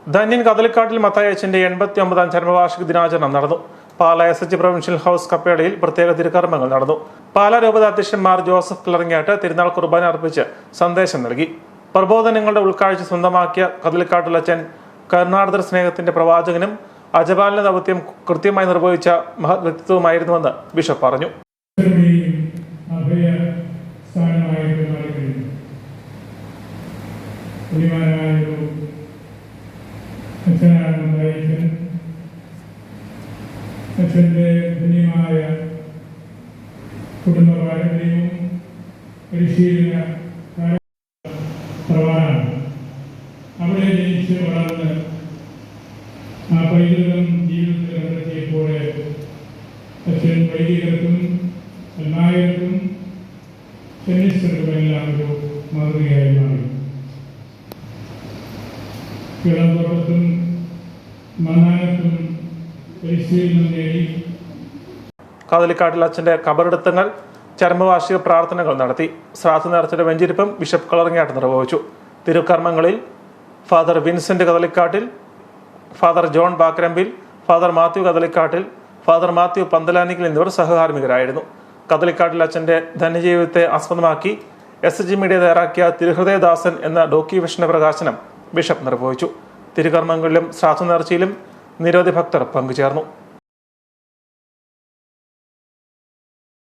ധന്യൻ കദളിക്കാട്ടിൽ മത്തായി അച്ഛന്റെ 89ാം ചരമവാർഷിക ദിനാചരണം നടന്നു. പാലാ SH പ്രൊവിൻഷ്യൽ ഹൗസ് കപ്പേളയിൽ പ്രത്യേക തിരുക്കർമ്മങ്ങൾ നടന്നു. പാലാ രൂപത അധ്യക്ഷൻ മാർ ജോസഫ് കിളറങ്ങാട്ട് തിരുനാൾ കുർബാന അർപ്പിച്ച് സന്ദേശം നൽകി. പ്രബോധനങ്ങളുടെ ഉൾക്കാഴ്ച സ്വന്തമാക്കിയ കദളിക്കാട്ടിൽ അച്ഛൻ കരുണാർദ്ര സ്നേഹത്തിന്റെ പ്രവാചകനും അജപാലന ദൗത്യം കൃത്യമായി നിർവഹിച്ച മഹത് വ്യക്തിത്വമായിരുന്നുവെന്ന് ബിഷപ്പ് പറഞ്ഞു. അച്ഛൻ്റെ ധന്യമായ കുടുംബ പാരമ്പര്യവും പരിശീലന പ്രവാഹമാണ്. അവിടെ ജനിച്ച് വളർന്ന് ആ പൈതൃകം ജീവിതത്തിൽ കണ്ടെത്തിയപ്പോൾ അച്ഛൻ വൈദികർക്കും അൽമായർക്കും സന്യസ്തർക്കുമെല്ലാം ഒരു മാതൃകയായി മാറി. കിളംതോട്ടത്തും മണ്ണാനത്തും പരിശീലനം നേടി. കദളിക്കാട്ടിൽ അച്ഛന്റെ കബറടക്കങ്ങൾ ചരമവാർഷിക പ്രാർത്ഥനകൾ നടത്തി. ശ്രാദ്ധ നേർച്ചയുടെ വെഞ്ചിരിപ്പും ബിഷപ്പ് കിളറങ്ങാട്ട് നിർവഹിച്ചു. തിരുക്കർമ്മങ്ങളിൽ father Vincent Kadalikkattil, father John Bakrampil, father Mathew Kadalikkattil, father Mathew Panthalanickal എന്നിവർ സഹകാർമ്മികരായിരുന്നു. കദളിക്കാട്ടിൽ അച്ഛന്റെ ധന്യജീവിതത്തെ ആസ്പദമാക്കി SH മീഡിയ തയ്യാറാക്കിയ തിരുഹൃദയദാസൻ എന്ന ഡോക്യുമെന്ററി പ്രകാശനം ബിഷപ്പ് നിർവഹിച്ചു. തിരുകർമ്മങ്ങളിലും ശ്രാദ്ധ നേർച്ചയിലും നിരവധി ഭക്തർ പങ്കുചേർന്നു.